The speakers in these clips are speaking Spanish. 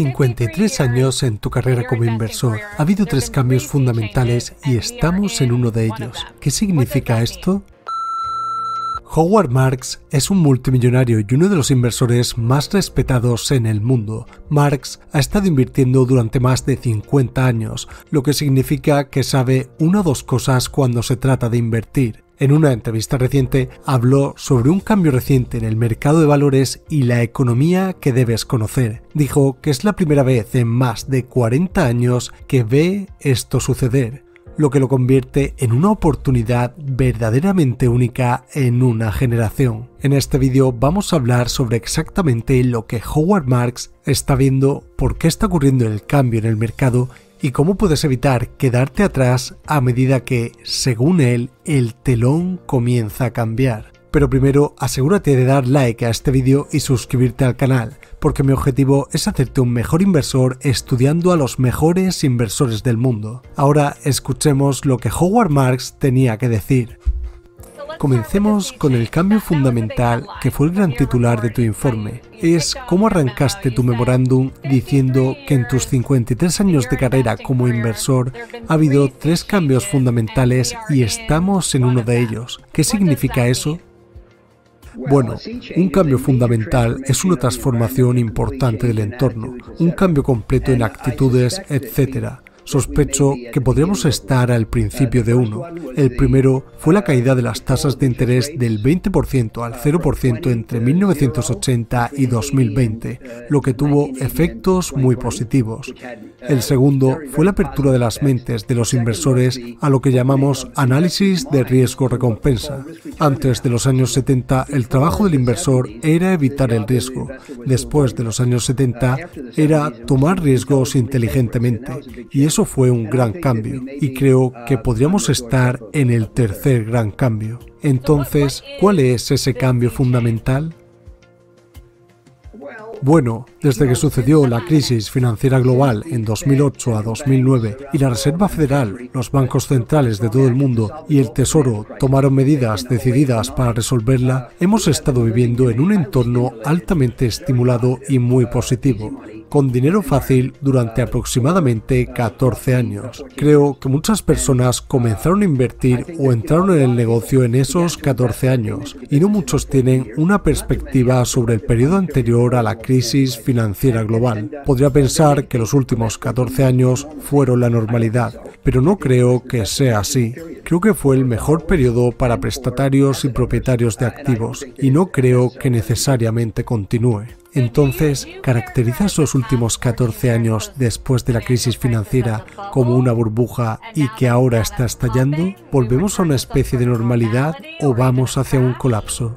53 años en tu carrera como inversor. Ha habido 3 cambios fundamentales y estamos en uno de ellos. ¿Qué significa esto? Howard Marks es un multimillonario y uno de los inversores más respetados en el mundo. Marks ha estado invirtiendo durante más de 50 años, lo que significa que sabe una o dos cosas cuando se trata de invertir. En una entrevista reciente habló sobre un cambio reciente en el mercado de valores y la economía que debes conocer. Dijo que es la primera vez en más de 40 años que ve esto suceder, lo que lo convierte en una oportunidad verdaderamente única en una generación. En este vídeo vamos a hablar sobre exactamente lo que Howard Marks está viendo, por qué está ocurriendo el cambio en el mercado y cómo puedes evitar quedarte atrás a medida que, según él, el telón comienza a cambiar. Pero primero, asegúrate de dar like a este vídeo y suscribirte al canal, porque mi objetivo es hacerte un mejor inversor estudiando a los mejores inversores del mundo. Ahora escuchemos lo que Howard Marks tenía que decir. Comencemos con el cambio fundamental que fue el gran titular de tu informe. Es cómo arrancaste tu memorándum diciendo que en tus 53 años de carrera como inversor ha habido 3 cambios fundamentales y estamos en uno de ellos. ¿Qué significa eso? Bueno, un cambio fundamental es una transformación importante del entorno, un cambio completo en actitudes, etc. Sospecho que podríamos estar al principio de uno. El primero fue la caída de las tasas de interés del 20% al 0% entre 1980 y 2020, lo que tuvo efectos muy positivos. El segundo fue la apertura de las mentes de los inversores a lo que llamamos análisis de riesgo-recompensa. Antes de los años 70, el trabajo del inversor era evitar el riesgo. Después de los años 70, era tomar riesgos inteligentemente. Y eso fue un gran cambio, y creo que podríamos estar en el tercer gran cambio. Entonces, ¿cuál es ese cambio fundamental? Bueno, desde que sucedió la crisis financiera global en 2008 a 2009 y la Reserva Federal, los bancos centrales de todo el mundo y el Tesoro tomaron medidas decididas para resolverla, hemos estado viviendo en un entorno altamente estimulado y muy positivo, con dinero fácil durante aproximadamente 14 años. Creo que muchas personas comenzaron a invertir o entraron en el negocio en esos 14 años y no muchos tienen una perspectiva sobre el periodo anterior a la crisis financiera global. Podría pensar que los últimos 14 años fueron la normalidad, pero no creo que sea así. Creo que fue el mejor periodo para prestatarios y propietarios de activos y no creo que necesariamente continúe. Entonces, ¿caracterizas los últimos 14 años después de la crisis financiera como una burbuja y que ahora está estallando? ¿Volvemos a una especie de normalidad o vamos hacia un colapso?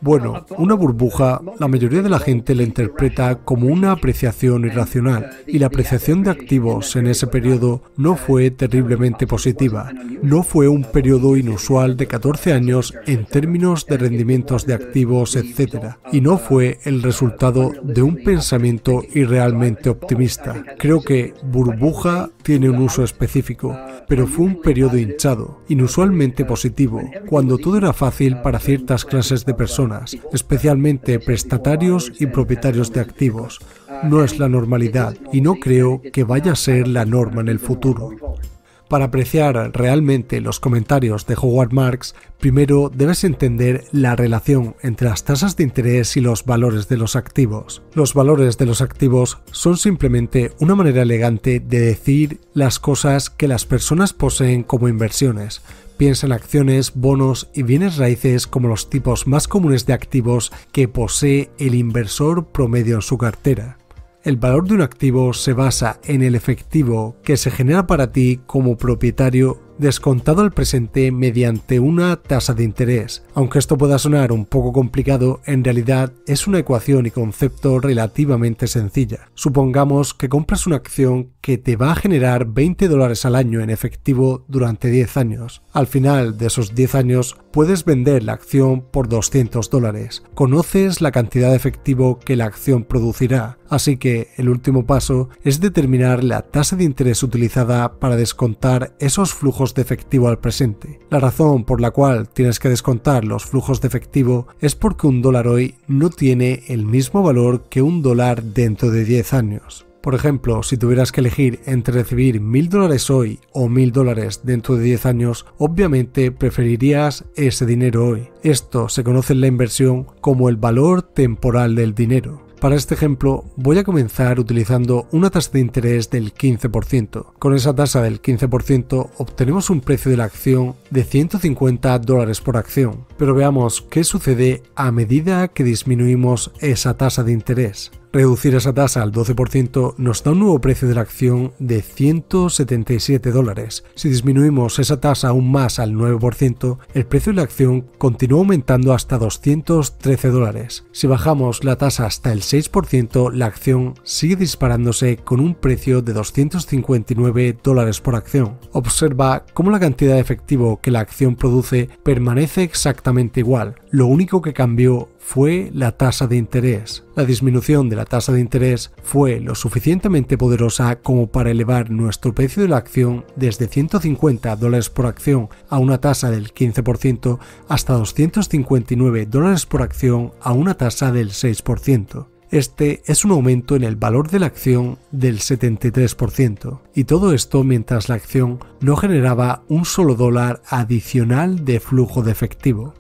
Bueno, una burbuja, la mayoría de la gente la interpreta como una apreciación irracional, y la apreciación de activos en ese periodo no fue terriblemente positiva. No fue un periodo inusual de 14 años en términos de rendimientos de activos, etc. Y no fue el resultado de un pensamiento irrealmente optimista. Creo que burbuja tiene un uso específico, pero fue un periodo hinchado, inusualmente positivo, cuando todo era fácil para ciertas clases de personas, especialmente prestatarios y propietarios de activos. No es la normalidad y no creo que vaya a ser la norma en el futuro. Para apreciar realmente los comentarios de Howard Marks, primero debes entender la relación entre las tasas de interés y los valores de los activos. Los valores de los activos son simplemente una manera elegante de decir las cosas que las personas poseen como inversiones. Piensa en acciones, bonos y bienes raíces como los tipos más comunes de activos que posee el inversor promedio en su cartera. El valor de un activo se basa en el efectivo que se genera para ti como propietario descontado al presente mediante una tasa de interés. Aunque esto pueda sonar un poco complicado, en realidad es una ecuación y concepto relativamente sencilla. Supongamos que compras una acción que te va a generar $20 al año en efectivo durante 10 años. Al final de esos 10 años puedes vender la acción por $200. Conoces la cantidad de efectivo que la acción producirá, así que el último paso es determinar la tasa de interés utilizada para descontar esos flujos de efectivo al presente. La razón por la cual tienes que descontar los flujos de efectivo es porque $1 hoy no tiene el mismo valor que $1 dentro de 10 años. Por ejemplo, si tuvieras que elegir entre recibir $1000 hoy o $1000 dentro de 10 años, obviamente preferirías ese dinero hoy. Esto se conoce en la inversión como el valor temporal del dinero. Para este ejemplo, voy a comenzar utilizando una tasa de interés del 15%. Con esa tasa del 15% obtenemos un precio de la acción de $150 por acción. Pero veamos qué sucede a medida que disminuimos esa tasa de interés. Reducir esa tasa al 12% nos da un nuevo precio de la acción de $177. Si disminuimos esa tasa aún más al 9%, el precio de la acción continúa aumentando hasta $213. Si bajamos la tasa hasta el 6%, la acción sigue disparándose con un precio de $259 por acción. Observa cómo la cantidad de efectivo que la acción produce permanece exactamente igual. Lo único que cambió fue la tasa de interés. La disminución de la tasa de interés fue lo suficientemente poderosa como para elevar nuestro precio de la acción desde $150 por acción a una tasa del 15% hasta $259 por acción a una tasa del 6%. Este es un aumento en el valor de la acción del 73%, y todo esto mientras la acción no generaba un solo dólar adicional de flujo de efectivo.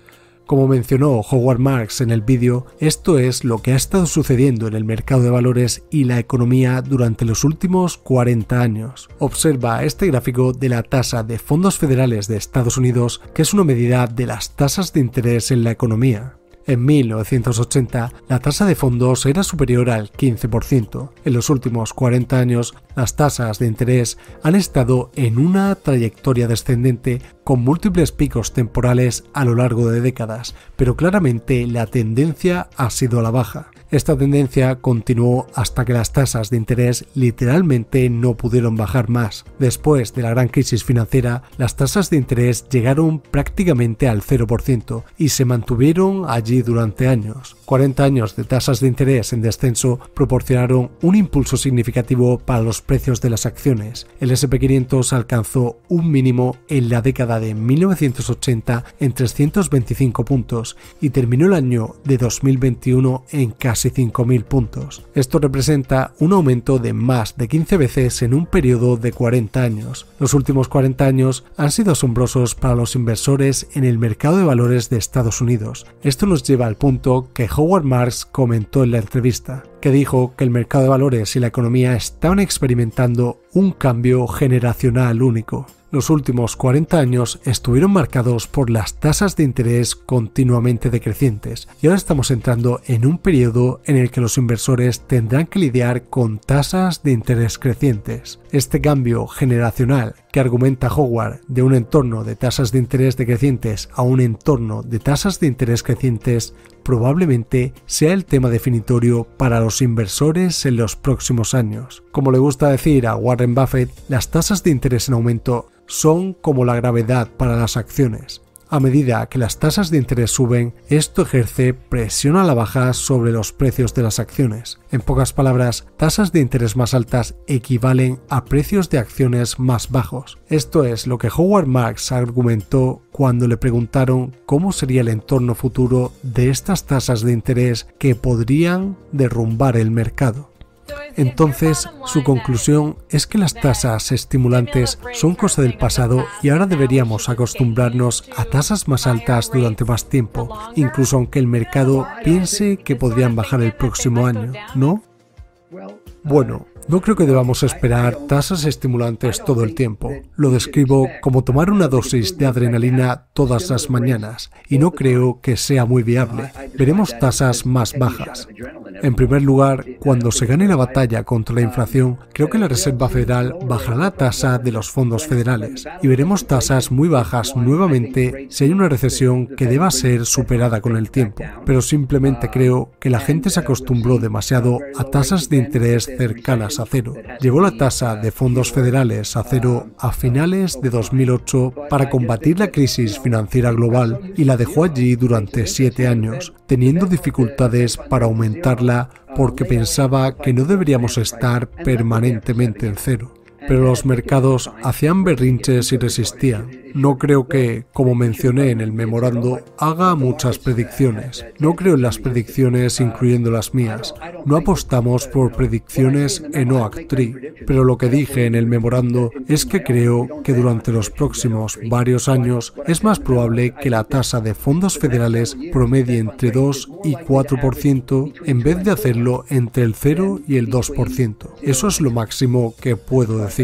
Como mencionó Howard Marks en el vídeo, esto es lo que ha estado sucediendo en el mercado de valores y la economía durante los últimos 40 años. Observa este gráfico de la tasa de fondos federales de Estados Unidos, que es una medida de las tasas de interés en la economía. En 1980, la tasa de fondos era superior al 15%. En los últimos 40 años, las tasas de interés han estado en una trayectoria descendente con múltiples picos temporales a lo largo de décadas, pero claramente la tendencia ha sido a la baja. Esta tendencia continuó hasta que las tasas de interés literalmente no pudieron bajar más. Después de la gran crisis financiera, las tasas de interés llegaron prácticamente al 0% y se mantuvieron allí durante años. 40 años de tasas de interés en descenso proporcionaron un impulso significativo para los precios de las acciones. El S&P 500 alcanzó un mínimo en la década de 1980 en 325 puntos y terminó el año de 2021 en casi 5.000 puntos. Esto representa un aumento de más de 15 veces en un periodo de 40 años. Los últimos 40 años han sido asombrosos para los inversores en el mercado de valores de Estados Unidos. Esto nos lleva al punto que Howard Marks comentó en la entrevista, que dijo que el mercado de valores y la economía estaban experimentando un cambio generacional único. Los últimos 40 años estuvieron marcados por las tasas de interés continuamente decrecientes y ahora estamos entrando en un periodo en el que los inversores tendrán que lidiar con tasas de interés crecientes. Este cambio generacional que argumenta Howard de un entorno de tasas de interés decrecientes a un entorno de tasas de interés crecientes probablemente sea el tema definitorio para los inversores en los próximos años. Como le gusta decir a Warren Buffett, las tasas de interés en aumento son como la gravedad para las acciones. A medida que las tasas de interés suben, esto ejerce presión a la baja sobre los precios de las acciones. En pocas palabras, tasas de interés más altas equivalen a precios de acciones más bajos. Esto es lo que Howard Marks argumentó cuando le preguntaron cómo sería el entorno futuro de estas tasas de interés que podrían derrumbar el mercado. Entonces, su conclusión es que las tasas estimulantes son cosa del pasado y ahora deberíamos acostumbrarnos a tasas más altas durante más tiempo, incluso aunque el mercado piense que podrían bajar el próximo año, ¿no? Bueno, no creo que debamos esperar tasas estimulantes todo el tiempo. Lo describo como tomar una dosis de adrenalina todas las mañanas y no creo que sea muy viable. Veremos tasas más bajas. En primer lugar, cuando se gane la batalla contra la inflación, creo que la Reserva Federal bajará la tasa de los fondos federales y veremos tasas muy bajas nuevamente si hay una recesión que deba ser superada con el tiempo. Pero simplemente creo que la gente se acostumbró demasiado a tasas de interés cercanas a cero. Llevó la tasa de fondos federales a cero a finales de 2008 para combatir la crisis financiera global y la dejó allí durante 7 años, teniendo dificultades para aumentarla porque pensaba que no deberíamos estar permanentemente en cero. pero los mercados hacían berrinches y resistían. No creo que, como mencioné en el memorando, haga muchas predicciones. No creo en las predicciones incluyendo las mías. No apostamos por predicciones en OAK-3, pero lo que dije en el memorando es que creo que durante los próximos varios años es más probable que la tasa de fondos federales promedie entre 2 y 4% en vez de hacerlo entre el 0 y el 2%. Eso es lo máximo que puedo decir.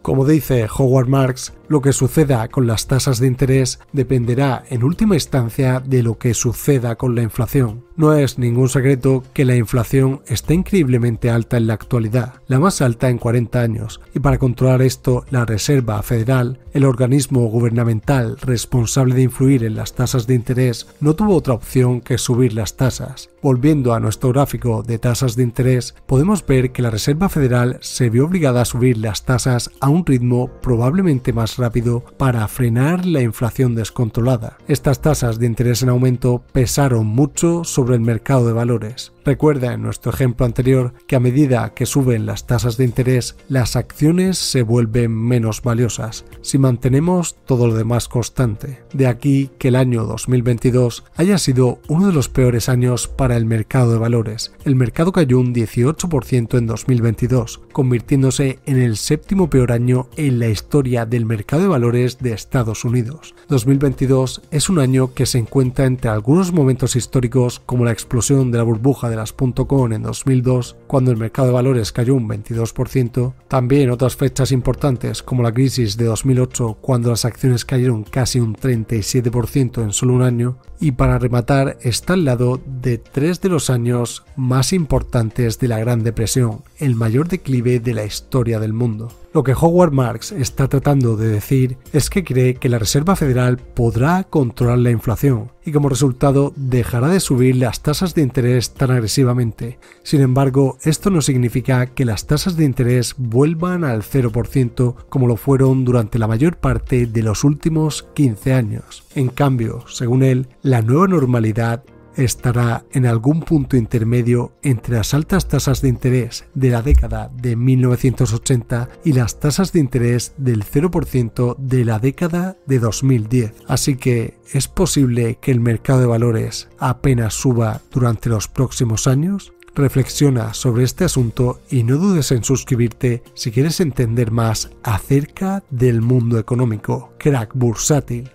Como dice Howard Marks, lo que suceda con las tasas de interés dependerá en última instancia de lo que suceda con la inflación. No es ningún secreto que la inflación está increíblemente alta en la actualidad, la más alta en 40 años, y para controlar esto, la Reserva Federal, el organismo gubernamental responsable de influir en las tasas de interés, no tuvo otra opción que subir las tasas. Volviendo a nuestro gráfico de tasas de interés, podemos ver que la Reserva Federal se vio obligada a subir las tasas a un ritmo probablemente más rápido para frenar la inflación descontrolada. Estas tasas de interés en aumento pesaron mucho sobre el mercado de valores. Recuerda en nuestro ejemplo anterior que a medida que suben las tasas de interés, las acciones se vuelven menos valiosas si mantenemos todo lo demás constante. De aquí que el año 2022 haya sido uno de los peores años para el mercado de valores. El mercado cayó un 18% en 2022, convirtiéndose en el séptimo peor año en la historia del mercado de valores de Estados Unidos. 2022 es un año que se encuentra entre algunos momentos históricos como la explosión de la burbuja de las .com en 2002, cuando el mercado de valores cayó un 22%, también otras fechas importantes como la crisis de 2008, cuando las acciones cayeron casi un 37% en solo un año, y para rematar está al lado de 3 de los años más importantes de la Gran Depresión, el mayor declive de la historia del mundo. Lo que Howard Marks está tratando de decir es que cree que la Reserva Federal podrá controlar la inflación y como resultado dejará de subir las tasas de interés tan agresivamente. Sin embargo, esto no significa que las tasas de interés vuelvan al 0% como lo fueron durante la mayor parte de los últimos 15 años. En cambio, según él, la nueva normalidad estará en algún punto intermedio entre las altas tasas de interés de la década de 1980 y las tasas de interés del 0% de la década de 2010. Así que, ¿es posible que el mercado de valores apenas suba durante los próximos años? Reflexiona sobre este asunto y no dudes en suscribirte si quieres entender más acerca del mundo económico. Crack Bursátil.